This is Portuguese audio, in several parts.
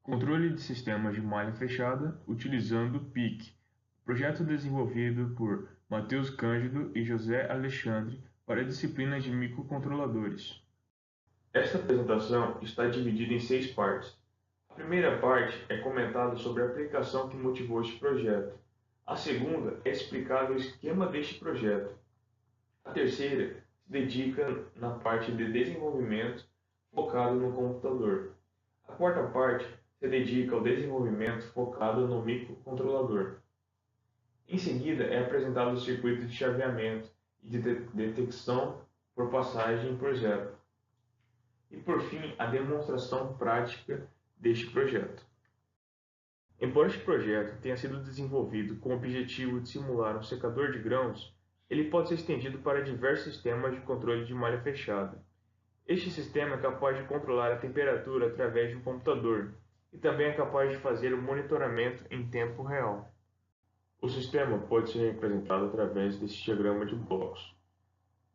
Controle de sistemas de malha fechada utilizando PIC, projeto desenvolvido por Matheus Cândido e José Alexandre para a disciplina de microcontroladores. Esta apresentação está dividida em 6 partes. A primeira parte é comentada sobre a aplicação que motivou este projeto. A segunda é explicado o esquema deste projeto. A terceira se dedica na parte de desenvolvimento focado no computador. A quarta parte se dedica ao desenvolvimento focado no microcontrolador. Em seguida, é apresentado o circuito de chaveamento e de detecção por passagem por zero. E por fim, a demonstração prática deste projeto. Embora este projeto tenha sido desenvolvido com o objetivo de simular um secador de grãos, ele pode ser estendido para diversos sistemas de controle de malha fechada. Este sistema é capaz de controlar a temperatura através de um computador e também é capaz de fazer o monitoramento em tempo real. O sistema pode ser representado através desse diagrama de blocos.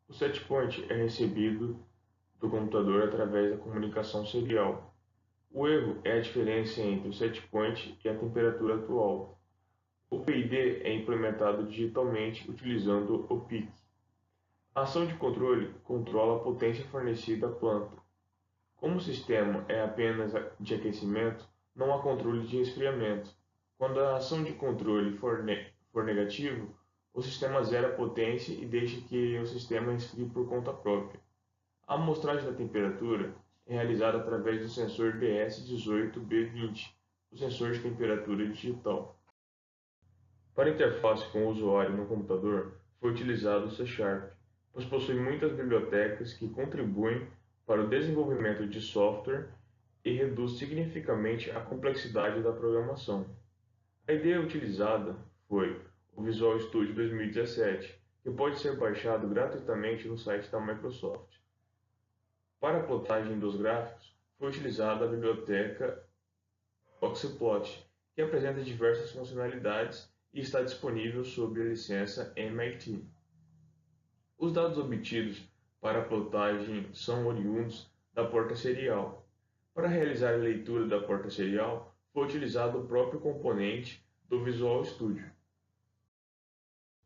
O setpoint é recebido do computador através da comunicação serial. O erro é a diferença entre o setpoint e a temperatura atual. O PID é implementado digitalmente utilizando o PIC. A ação de controle controla a potência fornecida à planta. Como o sistema é apenas de aquecimento, não há controle de esfriamento. Quando a ação de controle for negativa, o sistema zera a potência e deixa que o sistema esfrie por conta própria. A amostragem da temperatura é realizada através do sensor DS18B20, o sensor de temperatura digital. Para a interface com o usuário no computador, foi utilizado o C#, pois possui muitas bibliotecas que contribuem para o desenvolvimento de software e reduz significativamente a complexidade da programação. A ideia utilizada foi o Visual Studio 2017, que pode ser baixado gratuitamente no site da Microsoft. Para a plotagem dos gráficos, foi utilizada a biblioteca Oxyplot, que apresenta diversas funcionalidades e está disponível sob a licença MIT. Os dados obtidos para a plotagem são oriundos da porta serial. Para realizar a leitura da porta serial, foi utilizado o próprio componente do Visual Studio.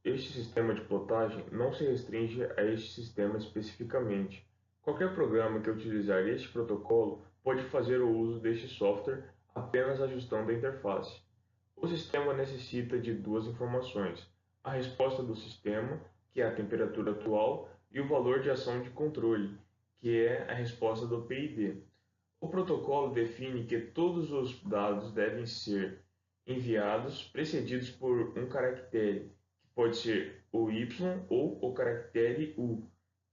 Este sistema de plotagem não se restringe a este sistema especificamente. Qualquer programa que utilizar este protocolo pode fazer o uso deste software apenas ajustando a interface. O sistema necessita de duas informações: a resposta do sistema, que é a temperatura atual, e o valor de ação de controle, que é a resposta do PID. O protocolo define que todos os dados devem ser enviados precedidos por um caractere, que pode ser o Y ou o caractere U,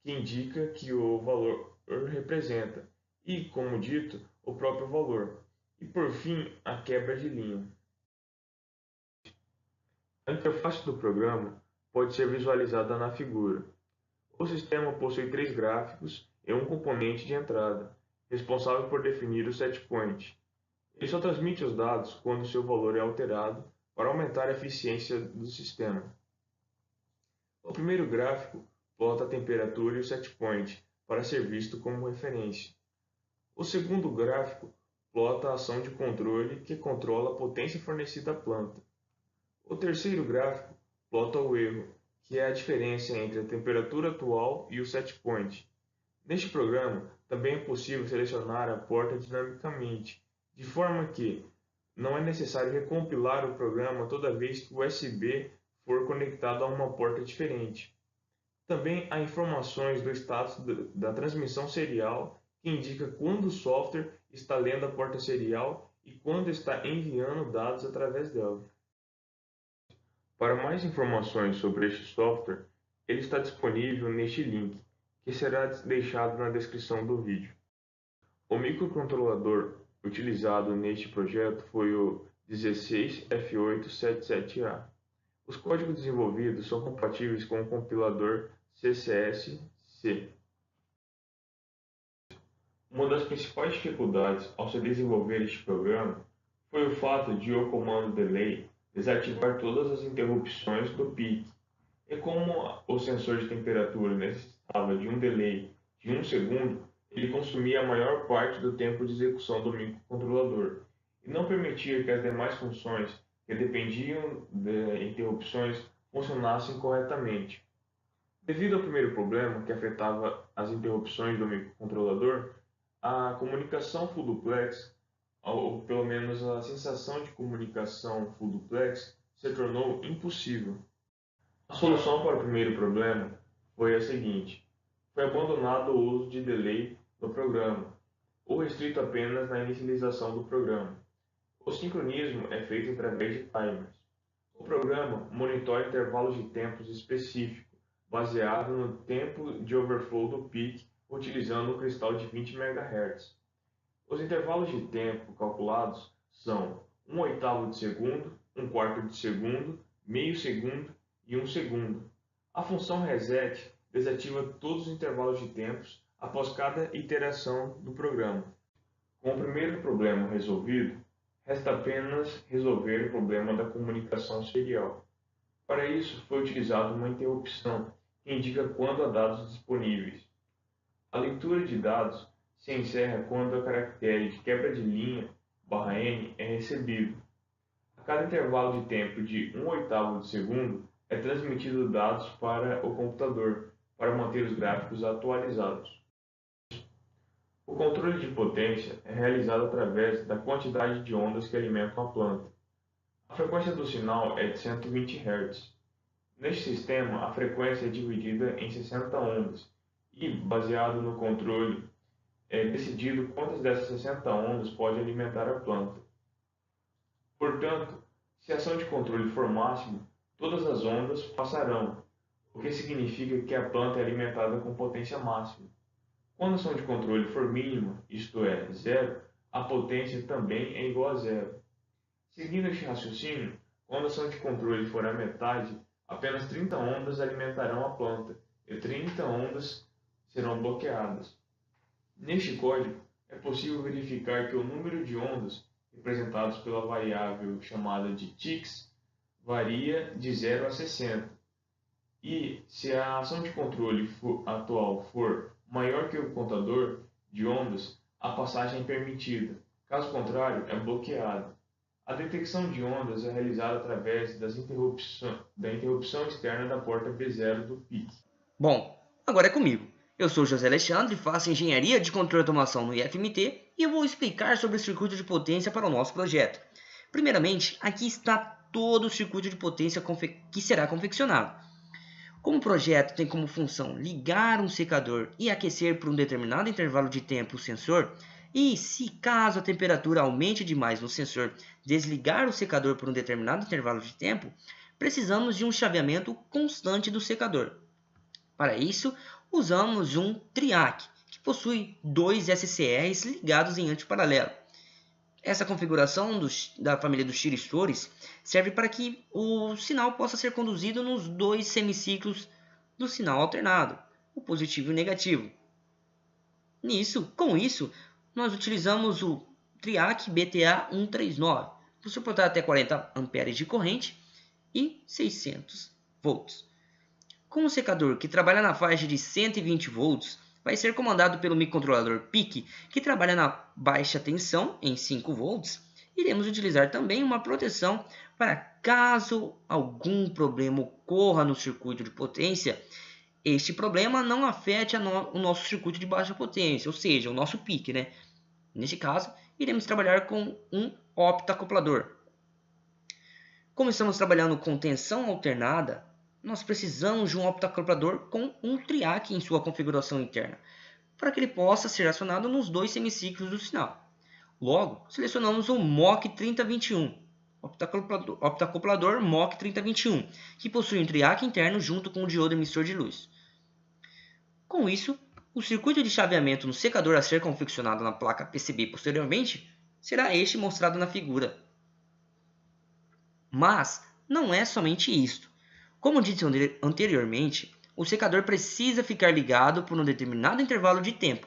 que indica que o valor representa, e, como dito, o próprio valor. E por fim, a quebra de linha. A interface do programa pode ser visualizada na figura. O sistema possui 3 gráficos e um componente de entrada, responsável por definir o setpoint. Ele só transmite os dados quando seu valor é alterado para aumentar a eficiência do sistema. O primeiro gráfico plota a temperatura e o setpoint para ser visto como referência. O segundo gráfico plota a ação de controle que controla a potência fornecida à planta. O terceiro gráfico plota o erro, que é a diferença entre a temperatura atual e o setpoint. Neste programa, também é possível selecionar a porta dinamicamente, de forma que não é necessário recompilar o programa toda vez que o USB for conectado a uma porta diferente. Também há informações do status da transmissão serial, que indica quando o software está lendo a porta serial e quando está enviando dados através dela. Para mais informações sobre este software, ele está disponível neste link, que será deixado na descrição do vídeo. O microcontrolador utilizado neste projeto foi o 16F877A. Os códigos desenvolvidos são compatíveis com o compilador CCS-C. Uma das principais dificuldades ao se desenvolver este programa foi o fato de o comando delay desativar todas as interrupções do PIC. E como o sensor de temperatura necessitava de um delay de 1 segundo, ele consumia a maior parte do tempo de execução do microcontrolador. e não permitia que as demais funções que dependiam de interrupções funcionassem corretamente. Devido ao primeiro problema, que afetava as interrupções do microcontrolador, a comunicação full duplex, ou pelo menos a sensação de comunicação full duplex, se tornou impossível. A solução para o primeiro problema foi a seguinte: foi abandonado o uso de delay no programa, ou restrito apenas na inicialização do programa. O sincronismo é feito através de timers. O programa monitora intervalos de tempos específicos, baseado no tempo de overflow do peak, utilizando um cristal de 20 MHz. Os intervalos de tempo calculados são 1/8 de segundo, 1/4 de segundo, meio segundo e 1 segundo. A função reset desativa todos os intervalos de tempos após cada iteração do programa. Com o primeiro problema resolvido, resta apenas resolver o problema da comunicação serial. Para isso, foi utilizada uma interrupção que indica quando há dados disponíveis. A leitura de dados se encerra quando o caractere de quebra de linha /n é recebido. A cada intervalo de tempo de 1/8 de segundo é transmitido dados para o computador para manter os gráficos atualizados. O controle de potência é realizado através da quantidade de ondas que alimentam a planta. A frequência do sinal é de 120 Hz. Neste sistema, a frequência é dividida em 60 ondas e, baseado no controle, é decidido quantas dessas 60 ondas pode alimentar a planta. Portanto, se a ação de controle for máxima, todas as ondas passarão, o que significa que a planta é alimentada com potência máxima. Quando a ação de controle for mínima, isto é, zero, a potência também é igual a zero. Seguindo este raciocínio, quando a ação de controle for a metade, apenas 30 ondas alimentarão a planta e 30 ondas serão bloqueadas. Neste código, é possível verificar que o número de ondas representados pela variável chamada de ticks varia de 0 a 60. E se a ação de controle atual for maior que o contador de ondas, a passagem é permitida. Caso contrário, é bloqueada. A detecção de ondas é realizada através da interrupção externa da porta B0 do PIC. Bom, agora é comigo. Eu sou José Alexandre, faço Engenharia de Controle e Automação no IFMT e eu vou explicar sobre o circuito de potência para o nosso projeto. Primeiramente, aqui está todo o circuito de potência que será confeccionado. Como o projeto tem como função ligar um secador e aquecer por um determinado intervalo de tempo o sensor, e se caso a temperatura aumente demais no sensor, desligar o secador por um determinado intervalo de tempo, precisamos de um chaveamento constante do secador. Para isso, usamos um TRIAC, que possui dois SCRs ligados em antiparalelo. Essa configuração da família dos tiristores serve para que o sinal possa ser conduzido nos dois semiciclos do sinal alternado, o positivo e o negativo. Com isso, nós utilizamos o TRIAC BTA139, para suportar até 40 amperes de corrente e 600 volts. Com o secador que trabalha na faixa de 120 volts, vai ser comandado pelo microcontrolador PIC, que trabalha na baixa tensão em 5 volts. Iremos utilizar também uma proteção para caso algum problema ocorra no circuito de potência, este problema não afete o nosso circuito de baixa potência, ou seja, o nosso PIC, né? Neste caso, iremos trabalhar com um optacoplador. Como estamos trabalhando com tensão alternada, nós precisamos de um optacoplador com um TRIAC em sua configuração interna, para que ele possa ser acionado nos dois semiciclos do sinal. Logo, selecionamos o MOC3021, optacoplador MOC3021, que possui um TRIAC interno junto com o diodo emissor de luz. Com isso, o circuito de chaveamento no secador a ser confeccionado na placa PCB posteriormente será este mostrado na figura. Mas não é somente isto. Como disse anteriormente, o secador precisa ficar ligado por um determinado intervalo de tempo,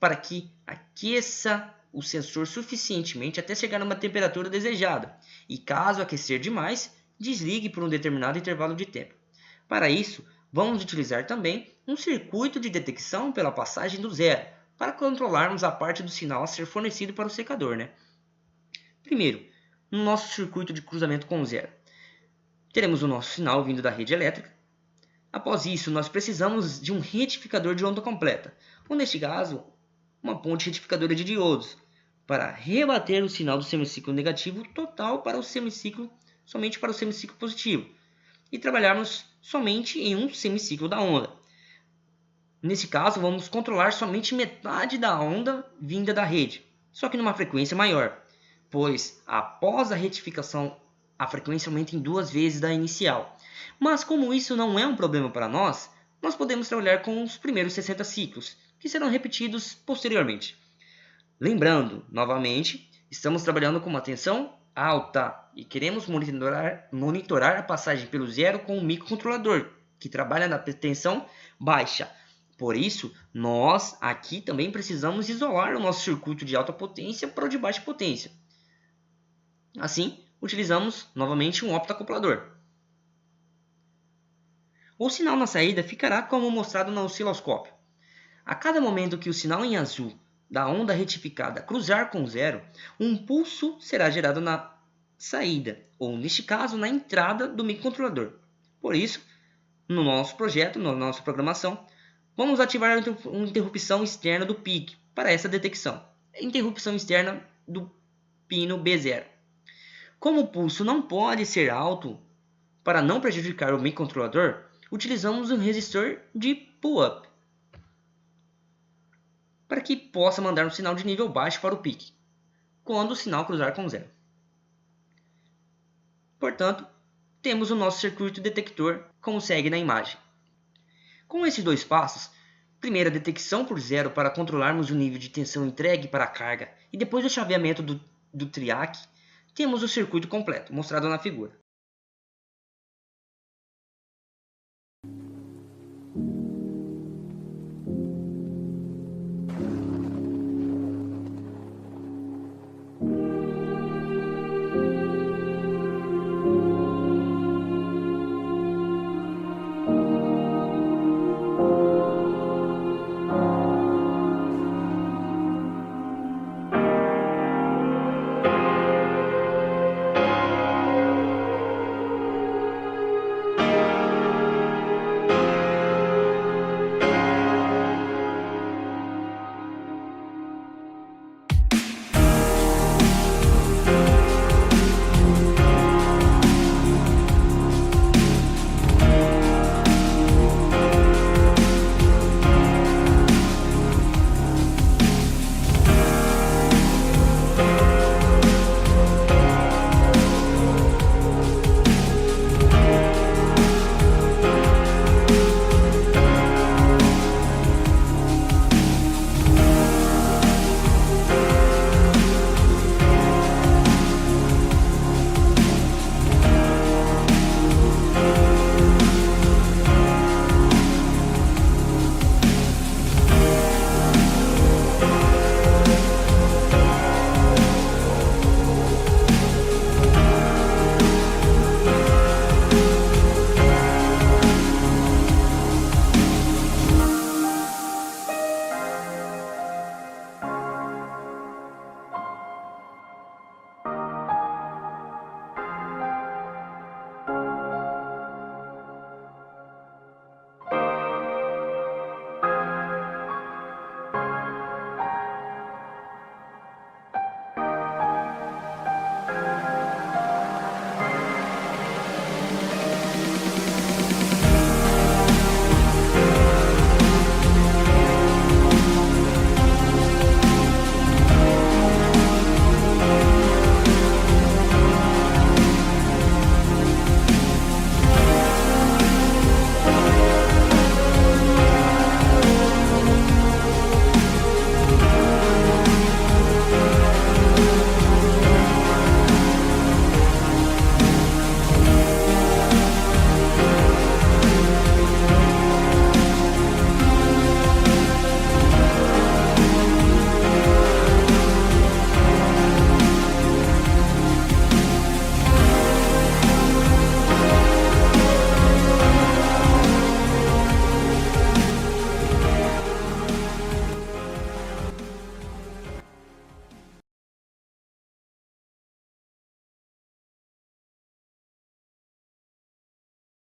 para que aqueça o sensor suficientemente até chegar numa temperatura desejada, e caso aquecer demais, desligue por um determinado intervalo de tempo. Para isso, vamos utilizar também um circuito de detecção pela passagem do zero, para controlarmos a parte do sinal a ser fornecido para o secador, né? Primeiro, no nosso circuito de cruzamento com zero, teremos o nosso sinal vindo da rede elétrica. Após isso, nós precisamos de um retificador de onda completa, ou neste caso, uma ponte retificadora de diodos, para rebater o sinal do semiciclo negativo total para o semiciclo, somente para o semiciclo positivo, e trabalharmos somente em um semiciclo da onda. Nesse caso, vamos controlar somente metade da onda vinda da rede, só que numa frequência maior, pois após a retificação a frequência aumenta em 2 vezes da inicial. Mas como isso não é um problema para nós, nós podemos trabalhar com os primeiros 60 ciclos, que serão repetidos posteriormente. Lembrando, novamente, estamos trabalhando com uma tensão alta e queremos monitorar a passagem pelo zero com o microcontrolador, que trabalha na tensão baixa. Por isso, nós aqui também precisamos isolar o nosso circuito de alta potência para o de baixa potência. Assim, utilizamos novamente um optoacoplador. O sinal na saída ficará como mostrado no osciloscópio. A cada momento que o sinal em azul da onda retificada cruzar com zero, um pulso será gerado na saída, ou neste caso na entrada do microcontrolador. Por isso, no nosso projeto, na nossa programação, vamos ativar a interrupção externa do PIC para essa detecção. Interrupção externa do pino B0. Como o pulso não pode ser alto, para não prejudicar o microcontrolador, utilizamos um resistor de pull-up, para que possa mandar um sinal de nível baixo para o PIC, quando o sinal cruzar com zero. Portanto, temos o nosso circuito detector como segue na imagem. Com esses 2 passos, primeiro a detecção por zero para controlarmos o nível de tensão entregue para a carga e depois o chaveamento do triac, temos o circuito completo, mostrado na figura.